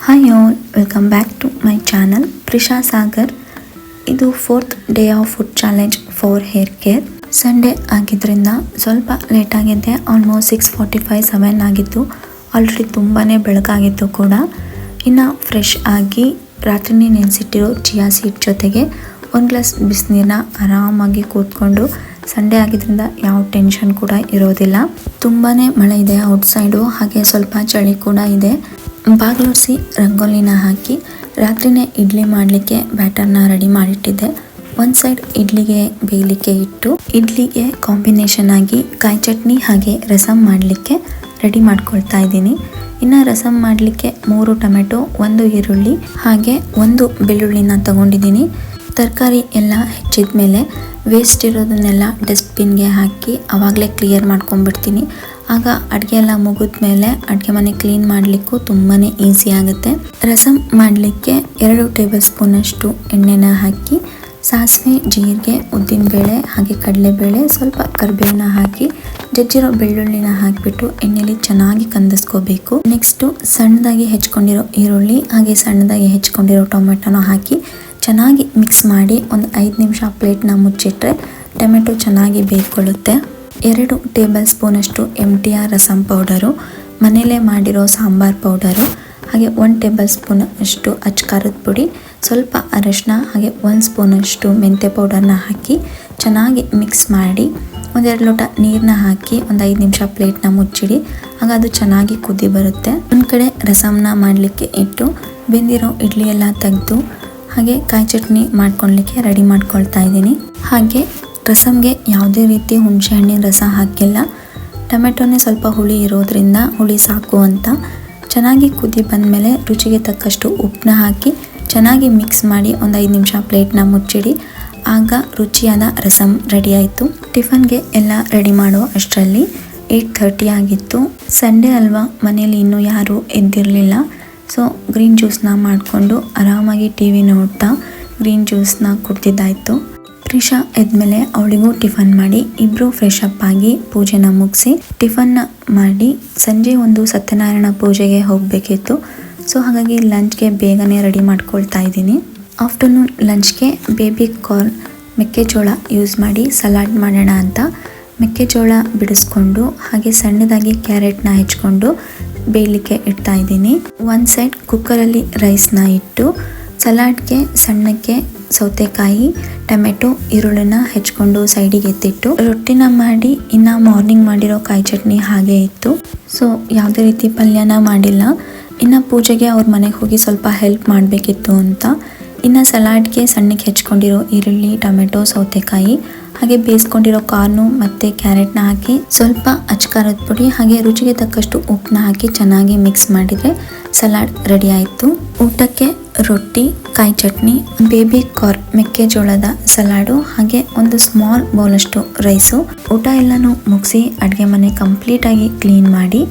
Hi all, welcome back to my channel Prisha Sagar. ಇದು 4th day of food challenge for hair care. Sunday ಆಗಿದ್ದರಿಂದ ಸ್ವಲ್ಪ late ಆಗಿದ್ದೆ. Almost 6:45 7 ಆಗಿತ್ತು. Already ತುಂಬಾ ಬೆಳಕಾಗಿತ್ತು ಕೂಡ. ಇನ್ನು ಫ್ರೆಶ್ ಆಗಿ ರಾತ್ರಿನೇ ನೆನೆಸಿಟ್ಟಿರೋ ಚಿಯಾ ಸೀಡ್ ಜೊತೆಗೆ ಒಂದು ಗ್ಲಾಸ್ ಬಿಸಿನೀರನ್ನ ಆರಾಮಾಗಿ ಕೂತ್ಕೊಂಡು, ಸಂಡೇ ಆಗಿದ್ದರಿಂದ ಯಾವ ಟೆನ್ಷನ್ ಕೂಡ ಇರೋದಿಲ್ಲ. ತುಂಬಾ ಮಳೆ ಇದೆ ಔಟ್ಸೈಡು, ಹಾಗೆ ಸ್ವಲ್ಪ ಚಳಿ ಕೂಡ ಇದೆ. ಬಾಗಿಲೊರೆಸಿ ರಂಗೋಲಿನ ಹಾಕಿ ರಾತ್ರಿನೇ ಇಡ್ಲಿ ಮಾಡಲಿಕ್ಕೆ ಬ್ಯಾಟರ್ನ ರೆಡಿ ಮಾಡಿಟ್ಟಿದ್ದೆ. ಒಂದು ಸೈಡ್ ಇಡ್ಲಿಗೆ ಬೇಯಲಿಕ್ಕೆ ಇಟ್ಟು, ಇಡ್ಲಿಗೆ ಕಾಂಬಿನೇಷನ್ ಆಗಿ ಕಾಯಿ ಚಟ್ನಿ ಹಾಗೆ ರಸಮ್ ಮಾಡಲಿಕ್ಕೆ ರೆಡಿ ಮಾಡ್ಕೊಳ್ತಾ ಇದ್ದೀನಿ. ಇನ್ನು ರಸಮ್ ಮಾಡಲಿಕ್ಕೆ 3 ಟೊಮೆಟೊ, 1 ಈರುಳ್ಳಿ ಹಾಗೆ 1 ಬೆಳ್ಳುಳ್ಳಿನ ತಗೊಂಡಿದ್ದೀನಿ. ತರಕಾರಿ ಎಲ್ಲ ಹೆಚ್ಚಿದ ಮೇಲೆ ವೇಸ್ಟ್ ಇರೋದನ್ನೆಲ್ಲ ಡಸ್ಟ್ಬಿನ್ಗೆ ಹಾಕಿ ಆವಾಗಲೇ ಕ್ಲಿಯರ್ ಮಾಡ್ಕೊಂಡ್ಬಿಡ್ತೀನಿ. ಆಗ ಅಡುಗೆ ಎಲ್ಲ ಮುಗಿದ ಮೇಲೆ ಅಡುಗೆ ಮನೆ ಕ್ಲೀನ್ ಮಾಡಲಿಕ್ಕೂ ತುಂಬಾ ಈಸಿ ಆಗುತ್ತೆ. ರಸಮ್ ಮಾಡಲಿಕ್ಕೆ 2 ಟೇಬಲ್ ಸ್ಪೂನ್ ಅಷ್ಟು ಎಣ್ಣೆನ ಹಾಕಿ, ಸಾಸಿವೆ, ಜೀರಿಗೆ, ಉದ್ದಿನಬೇಳೆ ಹಾಗೆ ಕಡಲೆಬೇಳೆ, ಸ್ವಲ್ಪ ಕರಿಬೇವನ್ನ ಹಾಕಿ, ಜಜ್ಜಿರೋ ಬೆಳ್ಳುಳ್ಳಿನ ಹಾಕಿಬಿಟ್ಟು ಎಣ್ಣೆಲಿ ಚೆನ್ನಾಗಿ ಕಂದಿಸ್ಕೋಬೇಕು. ನೆಕ್ಸ್ಟು ಸಣ್ಣದಾಗಿ ಹೆಚ್ಕೊಂಡಿರೋ ಈರುಳ್ಳಿ ಹಾಗೆ ಸಣ್ಣದಾಗಿ ಹೆಚ್ಕೊಂಡಿರೋ ಟೊಮೆಟೊನ ಹಾಕಿ ಚೆನ್ನಾಗಿ ಮಿಕ್ಸ್ ಮಾಡಿ ಒಂದು 5 ನಿಮಿಷ ಪ್ಲೇಟ್ನ ಮುಚ್ಚಿಟ್ರೆ ಟೊಮೆಟೊ ಚೆನ್ನಾಗಿ ಬೇಯ್ಕೊಳ್ಳುತ್ತೆ. 2 ಟೇಬಲ್ ಸ್ಪೂನ್ ಅಷ್ಟು MTR ರಸಮ್ ಪೌಡರು, ಮನೆಯಲ್ಲೇ ಮಾಡಿರೋ ಸಾಂಬಾರ್ ಪೌಡರು ಹಾಗೆ 1 ಟೇಬಲ್ ಸ್ಪೂನ್ ಅಷ್ಟು ಅಚ್ಕಾರದ ಪುಡಿ, ಸ್ವಲ್ಪ ಅರಶಿನ ಹಾಗೆ 1 ಸ್ಪೂನ್ ಅಷ್ಟು ಮೆಂತ್ಯ ಪೌಡರ್ನ ಹಾಕಿ ಚೆನ್ನಾಗಿ ಮಿಕ್ಸ್ ಮಾಡಿ 1-2 ಲೋಟ ನೀರನ್ನ ಹಾಕಿ ಒಂದು 5 ನಿಮಿಷ ಪ್ಲೇಟ್ನ ಮುಚ್ಚಿಡಿ. ಆಗ ಅದು ಚೆನ್ನಾಗಿ ಕುದಿ ಬರುತ್ತೆ. ಒಂದು ಕಡೆ ರಸಮ್ನ ಮಾಡಲಿಕ್ಕೆ ಇಟ್ಟು ಬೆಂದಿರೋ ಇಡ್ಲಿ ಎಲ್ಲ ತೆಗೆದು ಹಾಗೆ ಕಾಯಿ ಚಟ್ನಿ ಮಾಡ್ಕೊಳ್ಲಿಕ್ಕೆ ರೆಡಿ ಮಾಡ್ಕೊಳ್ತಾ ಇದ್ದೀನಿ. ಹಾಗೆ ರಸಮ್ಗೆ ಯಾವುದೇ ರೀತಿ ಹುಣಸೆ ಹಣ್ಣಿನ ರಸ ಹಾಕಿಲ್ಲ. ಟೊಮೆಟೊನೇ ಸ್ವಲ್ಪ ಹುಳಿ ಇರೋದ್ರಿಂದ ಹುಳಿ ಸಾಕು ಅಂತ. ಚೆನ್ನಾಗಿ ಕುದಿ ಬಂದಮೇಲೆ ರುಚಿಗೆ ತಕ್ಕಷ್ಟು ಉಪ್ಪನ್ನ ಹಾಕಿ ಚೆನ್ನಾಗಿ ಮಿಕ್ಸ್ ಮಾಡಿ ಒಂದು 5 ನಿಮಿಷ ಪ್ಲೇಟ್ನ ಮುಚ್ಚಿಡಿ. ಆಗ ರುಚಿಯಾದ ರಸಮ್ ರೆಡಿ ಆಯಿತು. ಟಿಫನ್ಗೆ ಎಲ್ಲ ರೆಡಿ ಮಾಡೋ ಅಷ್ಟರಲ್ಲಿ 8:30 ಆಗಿತ್ತು. ಸಂಡೇ ಅಲ್ವಾ, ಮನೇಲಿ ಇನ್ನೂ ಯಾರೂ ಎದ್ದಿರಲಿಲ್ಲ. ಸೊ ಗ್ರೀನ್ ಜ್ಯೂಸ್ನ ಮಾಡಿಕೊಂಡು ಆರಾಮಾಗಿ TV ನೋಡ್ತಾ ಗ್ರೀನ್ ಜ್ಯೂಸ್ನ ಕುಡ್ದಿದ್ದಾಯಿತು. ಪ್ರಿಷಾ ಎದ್ಮೇಲೆ ಅವಳಿಗೂ ಟಿಫನ್ ಮಾಡಿ ಇಬ್ಬರು ಫ್ರೆಶ್ ಅಪ್ ಆಗಿ ಪೂಜೆನ ಮುಗಿಸಿ ಟಿಫನ್ನ ಮಾಡಿ ಸಂಜೆ ಒಂದು ಸತ್ಯನಾರಾಯಣ ಪೂಜೆಗೆ ಹೋಗಬೇಕಿತ್ತು. ಸೊ ಹಾಗಾಗಿ ಲಂಚ್ಗೆ ಬೇಗನೆ ರೆಡಿ ಮಾಡ್ಕೊಳ್ತಾ ಇದ್ದೀನಿ. ಆಫ್ಟರ್ನೂನ್ ಲಂಚ್ಗೆ ಬೇಬಿ ಕಾರ್ನ್ ಮೆಕ್ಕೆಜೋಳ ಯೂಸ್ ಮಾಡಿ ಸಲಾಡ್ ಮಾಡೋಣ ಅಂತ ಮೆಕ್ಕೆಜೋಳ ಬಿಡಿಸ್ಕೊಂಡು ಹಾಗೆ ಸಣ್ಣದಾಗಿ ಕ್ಯಾರೆಟ್ನ ಹೆಚ್ಕೊಂಡು ಬೇಯಲಿಕ್ಕೆ ಇಡ್ತಾ ಇದ್ದೀನಿ. ಒಂದು ಸೈಡ್ ಕುಕ್ಕರಲ್ಲಿ ರೈಸ್ನ ಇಟ್ಟು ಸಲಾಡ್ಗೆ ಸಣ್ಣಕ್ಕೆ ಸೌತೆಕಾಯಿ, ಟೊಮೆಟೊ, ಈರುಳ್ಳಿನ ಹೆಚ್ಕೊಂಡು ಸೈಡಿಗೆ ಎತ್ತಿಟ್ಟು ರೊಟ್ಟಿನ ಮಾಡಿ, ಇನ್ನು ಮಾರ್ನಿಂಗ್ ಮಾಡಿರೋ ಕಾಯಿ ಚಟ್ನಿ ಹಾಗೆ ಇತ್ತು. ಸೊ ಯಾವುದೇ ರೀತಿ ಪಲ್ಯನ ಮಾಡಿಲ್ಲ. ಇನ್ನು ಪೂಜೆಗೆ ಅವ್ರ ಮನೆಗೆ ಹೋಗಿ ಸ್ವಲ್ಪ ಹೆಲ್ಪ್ ಮಾಡಬೇಕಿತ್ತು ಅಂತ. ಇನ್ನು ಸಲಾಡ್ಗೆ ಸಣ್ಣಕ್ಕೆ ಹೆಚ್ಕೊಂಡಿರೋ ಈರುಳ್ಳಿ, ಟೊಮೆಟೊ, ಸೌತೆಕಾಯಿ ಹಾಗೆ ಬೇಯಿಸ್ಕೊಂಡಿರೋ ಕಾರ್ನು ಮತ್ತು ಕ್ಯಾರೆಟ್ನ ಹಾಕಿ ಸ್ವಲ್ಪ ಅಚ್ಕಾರದ ಪುಡಿ ಹಾಗೆ ರುಚಿಗೆ ತಕ್ಕಷ್ಟು ಉಪ್ಪನ್ನ ಹಾಕಿ ಚೆನ್ನಾಗಿ ಮಿಕ್ಸ್ ಮಾಡಿದರೆ ಸಲಾಡ್ ರೆಡಿ ಆಯಿತು. ಊಟಕ್ಕೆ ರೊಟ್ಟಿ, ಕಾಯಿ ಚಟ್ನಿ, ಬೇಬಿ ಕಾರ್ನ್ ಮೆಕ್ಕೆಜೋಳದ ಸಲಾಡು ಹಾಗೆ ಒಂದು ಸ್ಮಾಲ್ ಬೌಲಷ್ಟು ರೈಸು. ಊಟ ಎಲ್ಲನೂ ಮುಗಿಸಿ ಅಡುಗೆ ಮನೆ ಕಂಪ್ಲೀಟಾಗಿ ಕ್ಲೀನ್ ಮಾಡಿ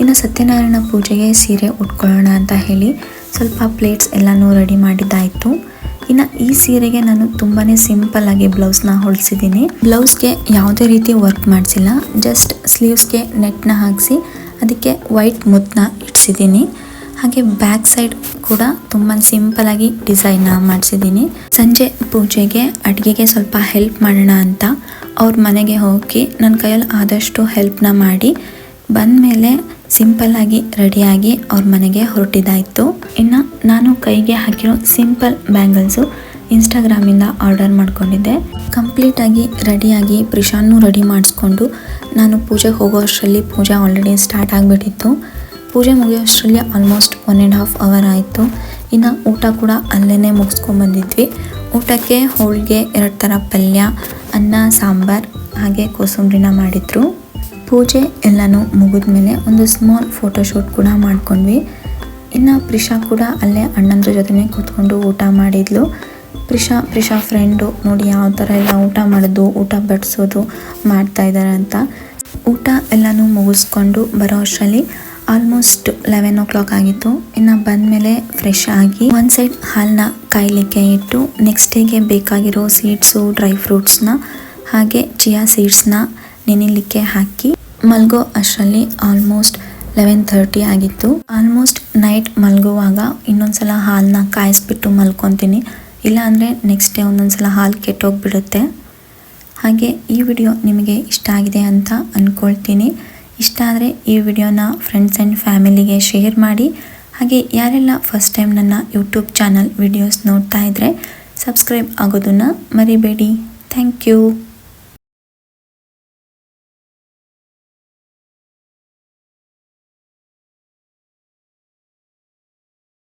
ಇನ್ನು ಸತ್ಯನಾರಾಯಣ ಪೂಜೆಗೆ ಸೀರೆ ಉಟ್ಕೊಳ್ಳೋಣ ಅಂತ ಹೇಳಿ ಸ್ವಲ್ಪ ಪ್ಲೇಟ್ಸ್ ಎಲ್ಲನೂ ರೆಡಿ ಮಾಡಿದ್ದಾಯಿತು. ಇನ್ನು ಈ ಸೀರೆಗೆ ನಾನು ತುಂಬಾ ಸಿಂಪಲ್ಲಾಗಿ ಬ್ಲೌಸ್ನ ಹೊಲಿಸಿದ್ದೀನಿ. ಬ್ಲೌಸ್ಗೆ ಯಾವುದೇ ರೀತಿ ವರ್ಕ್ ಮಾಡಿಸಿಲ್ಲ. ಜಸ್ಟ್ ಸ್ಲೀವ್ಸ್ಗೆ ನೆಟ್ನ ಹಾಕಿಸಿ ಅದಕ್ಕೆ ವೈಟ್ ಮುತ್ತನ್ನ ಇಡ್ಸಿದ್ದೀನಿ. ಹಾಗೆ ಬ್ಯಾಕ್ ಸೈಡ್ ಕೂಡ ತುಂಬ ಸಿಂಪಲ್ಲಾಗಿ ಡಿಸೈನ್ನ ಮಾಡಿಸಿದ್ದೀನಿ. ಸಂಜೆ ಪೂಜೆಗೆ ಅಡುಗೆಗೆ ಸ್ವಲ್ಪ ಹೆಲ್ಪ್ ಮಾಡೋಣ ಅಂತ ಅವ್ರ ಮನೆಗೆ ಹೋಗಿ ನನ್ನ ಕೈಯಲ್ಲಿ ಆದಷ್ಟು ಹೆಲ್ಪ್ನ ಮಾಡಿ ಬಂದಮೇಲೆ ಸಿಂಪಲ್ಲಾಗಿ ರೆಡಿಯಾಗಿ ಅವ್ರ ಮನೆಗೆ ಹೊರಟಿದ್ದಾಯಿತು. ಇನ್ನು ನಾನು ಕೈಗೆ ಹಾಕಿರೋ ಸಿಂಪಲ್ ಬ್ಯಾಂಗಲ್ಸು ಇನ್ಸ್ಟಾಗ್ರಾಮಿಂದ ಆರ್ಡರ್ ಮಾಡ್ಕೊಂಡಿದ್ದೆ. ಕಂಪ್ಲೀಟಾಗಿ ರೆಡಿಯಾಗಿ ಪ್ರಿಷಾನು ರೆಡಿ ಮಾಡಿಸ್ಕೊಂಡು ನಾನು ಪೂಜೆಗೆ ಹೋಗೋ ಅಷ್ಟರಲ್ಲಿ ಪೂಜೆ ಆಲ್ರೆಡಿ ಸ್ಟಾರ್ಟ್ ಆಗಿಬಿಟ್ಟಿತ್ತು. ಪೂಜೆ ಮುಗಿಯೋ ಅಷ್ಟರಲ್ಲಿ ಆಲ್ಮೋಸ್ಟ್ 1.5 ಅವರ್ ಆಯಿತು. ಇನ್ನು ಊಟ ಕೂಡ ಅಲ್ಲೇ ಮುಗಿಸ್ಕೊಂಡ್ಬಂದಿದ್ವಿ. ಊಟಕ್ಕೆ ಹೋಳಿಗೆ, 2 ಥರ ಪಲ್ಯ, ಅನ್ನ, ಸಾಂಬಾರ್ ಹಾಗೆ ಕೋಸಂಬರಿನ ಮಾಡಿದ್ರು. ಪೂಜೆ ಎಲ್ಲನೂ ಮುಗಿದ್ಮೇಲೆ ಒಂದು ಸ್ಮಾಲ್ ಫೋಟೋಶೂಟ್ ಕೂಡ ಮಾಡ್ಕೊಂಡ್ವಿ. ಇನ್ನು ಪ್ರಿಷಾ ಕೂಡ ಅಲ್ಲೇ ಅಣ್ಣಂದ್ರ ಜೊತೆ ಕೂತ್ಕೊಂಡು ಊಟ ಮಾಡಿದ್ಲು. ಪ್ರಿಷಾ ಫ್ರೆಂಡು ನೋಡಿ ಯಾವ ಥರ ಎಲ್ಲ ಊಟ ಮಾಡೋದು, ಊಟ ಬಡಿಸೋದು ಮಾಡ್ತಾ ಇದ್ದಾರೆ ಅಂತ. ಊಟ ಎಲ್ಲನೂ ಮುಗಿಸ್ಕೊಂಡು ಬರೋ ಅಷ್ಟರಲ್ಲಿ ಆಲ್ಮೋಸ್ಟ್ 11 o'clock ಆಗಿತ್ತು. ಇನ್ನು ಬಂದಮೇಲೆ ಫ್ರೆಶ್ ಆಗಿ ಒಂದು ಸೈಡ್ ಹಾಲನ್ನ ಕಾಯಲಿಕ್ಕೆ ಇಟ್ಟು ನೆಕ್ಸ್ಟ್ ಡೇಗೆ ಬೇಕಾಗಿರೋ ಸೀಡ್ಸು, ಡ್ರೈ ಫ್ರೂಟ್ಸ್ನ ಹಾಗೆ ಚಿಯಾ ಸೀಡ್ಸ್ನ ನೆನೆಯಲಿಕ್ಕೆ ಹಾಕಿ ಮಲ್ಗೋ ಅಷ್ಟರಲ್ಲಿ ಆಲ್ಮೋಸ್ಟ್ 11:30 ಆಗಿತ್ತು. ಆಲ್ಮೋಸ್ಟ್ ನೈಟ್ ಮಲಗುವಾಗ ಇನ್ನೊಂದ್ಸಲ ಹಾಲನ್ನ ಕಾಯಿಸ್ಬಿಟ್ಟು ಮಲ್ಕೊತೀನಿ, ಇಲ್ಲ ಅಂದರೆ ನೆಕ್ಸ್ಟ್ ಡೇ ಒಂದೊಂದ್ಸಲ ಹಾಲು ಕೆಟ್ಟೋಗ್ಬಿಡುತ್ತೆ. ಹಾಗೆ ಈ ವಿಡಿಯೋ ನಿಮಗೆ ಇಷ್ಟ ಆಗಿದೆ ಅಂತ ಅಂದ್ಕೊಳ್ತೀನಿ. ಇಷ್ಟ ಆದರೆ ಈ ವಿಡಿಯೋನ ಫ್ರೆಂಡ್ಸ್ ಆ್ಯಂಡ್ ಫ್ಯಾಮಿಲಿಗೆ ಶೇರ್ ಮಾಡಿ. ಹಾಗೆ ಯಾರೆಲ್ಲ ಫಸ್ಟ್ ಟೈಮ್ ನನ್ನ ಯೂಟ್ಯೂಬ್ ಚಾನಲ್ ವಿಡಿಯೋಸ್ ನೋಡ್ತಾ ಇದ್ದರೆ ಸಬ್ಸ್ಕ್ರೈಬ್ ಆಗೋದನ್ನು ಮರಿಬೇಡಿ. Thank you.